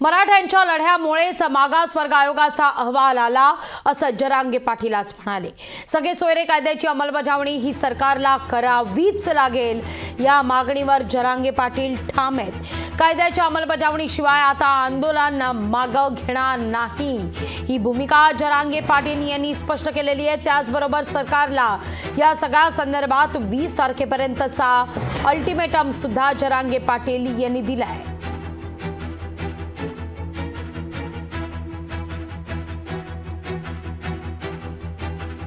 मराठ्यांच्या लढ्यामुळेच मागासवर्ग आयोगाचा अहवाल आला असं जरांगे पाटील आज म्हणाले। सगळे सोयरे कायद्याची अंमलबजावणी ही सरकारला करावीच लागेल या मागणीवर जरांगे पाटील ठाम आहेत। कायद्याच्या अंमलबजावणीशिवाय आता आंदोलन मागे घेणार नाही ही भूमिका जरांगे पाटील यांनी स्पष्ट केलेली आहे। त्याचबरोबर सरकारला या सगळ्या संदर्भात 20 तारखेपर्यंतचा अल्टिमेटम सुद्धा जरांगे पाटील यांनी दिलाय।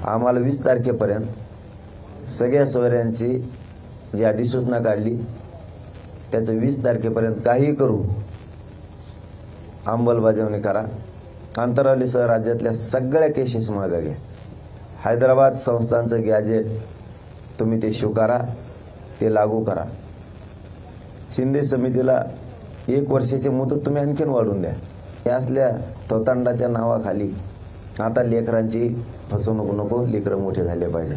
आम्हाला 20 तारखेपर्यंत सगळ्या सोयऱ्यांची जी अधिसूचना काढली त्याचं 20 तारखेपर्यंत काही करू अंमलबजावणी करा। आंतरराष्ट्रीय राज्यातल्या सगळ्या केसेस मागे घ्या। हैदराबाद संस्थांचं गॅजेट तुम्ही ते स्वीकारा, ते लागू करा। शिंदे समितीला 1 वर्षाची मुदत तुम्ही आणखीन वाढवून द्या। या असल्या तोतांडाच्या नावाखाली आता लेकरांची फसवणूक नको, लेकरं मोठे झाले पाहिजे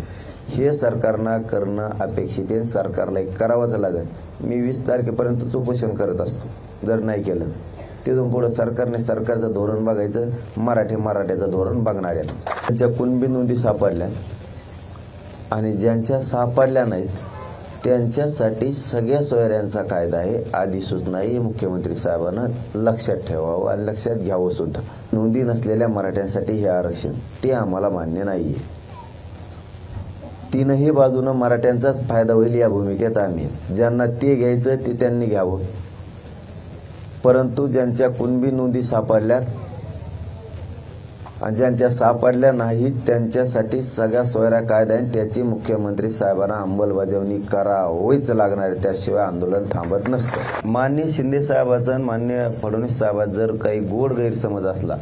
हे सरकारनं करणं अपेक्षित आहे। सरकारला करावंच लागेल। मी 20 तारखेपर्यंत उपोषण करत असतो, जर नाही केलं तिथून पुढे सरकारने सरकारचं धोरण बघायचं, मराठ्याचं धोरण बघणार आहे। त्यांच्या कुणबी नोंदी सापडल्या आणि ज्यांच्या सापडल्या नाहीत त्यांच्यासाठी सगळ्या सोयऱ्यांचा कायदा आहे, अधिसूचना आहे। मुख्यमंत्री साहेबांना लक्षात ठेवावं आणि लक्षात घ्यावं सुद्धा। नोंदी नसलेल्या मराठ्यांसाठी हे आरक्षण ते आम्हाला मान्य नाहीये। तीनही बाजूनं मराठ्यांचाच फायदा होईल या भूमिकेत आम्ही। ज्यांना ते घ्यायचं ते त्यांनी घ्यावं, परंतु ज्यांच्या कुणबी नोंदी सापडल्यात आणि ज्यांच्या सापडल्या नाहीत त्यांच्यासाठी सगळ्या सोयरा कायदा आहे, त्याची मुख्यमंत्री साहेबांना अंमलबजावणी करावीच लागणार आहे। त्याशिवाय आंदोलन थांबत नसतं। माननीय शिंदे साहेबांचा आणि माननीय फडणवीस साहेबांचा जर काही गोड गैरसमज असला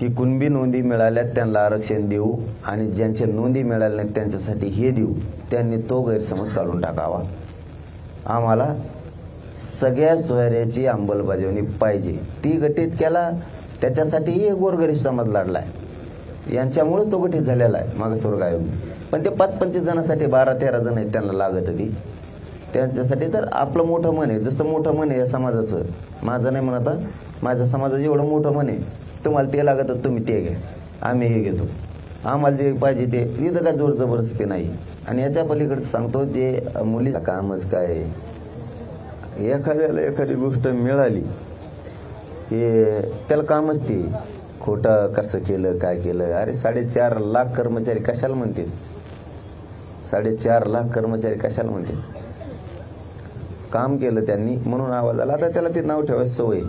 की कुणबी नोंदी मिळाल्यात त्यांना आरक्षण देऊ आणि ज्यांच्या नोंदी मिळाल्या नाहीत त्यांच्यासाठी हे देऊ, त्यांनी तो गैरसमज काढून टाकावा। आम्हाला सगळ्या सोयऱ्याची अंमलबजावणी पाहिजे। ती गठीत केला त्याच्यासाठी गोरगरीब समाज लढलाय, यांच्यामुळेच तो गठीत झालेला आहे मागासवर्ग आयोग। पण ते 5-25 जणांसाठी 12-13 जण आहेत त्यांना लागत ती, त्यांच्यासाठी तर आपलं मोठं मन आहे। जसं मोठं मन आहे या समाजाचं, माझं नाही म्हणता, माझ्या समाजाचं एवढं मोठं मन आहे, तुम्हाला ते लागत तुम्ही ते घ्या, आम्ही हे घेतो, आम्हाला जे पाहिजे ते। इथं काय जोर जबरदस्ती नाही। आणि याच्या पलीकडे सांगतो, जे मुलीचं कामच काय आहे, एखाद्याला एखादी गोष्ट मिळाली की त्याला कामच ते खोटं कसं केलं काय केलं। अरे 4.5 लाख कर्मचारी कशाला म्हणतील, 4.5 लाख कर्मचारी कशाला म्हणतील, काम केलं त्यांनी म्हणून आवाज आला, आता त्याला ते नाव ठेवायची सवय।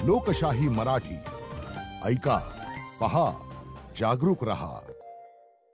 लोकशाही मराठी ऐका, पहा, जागरूक रहा।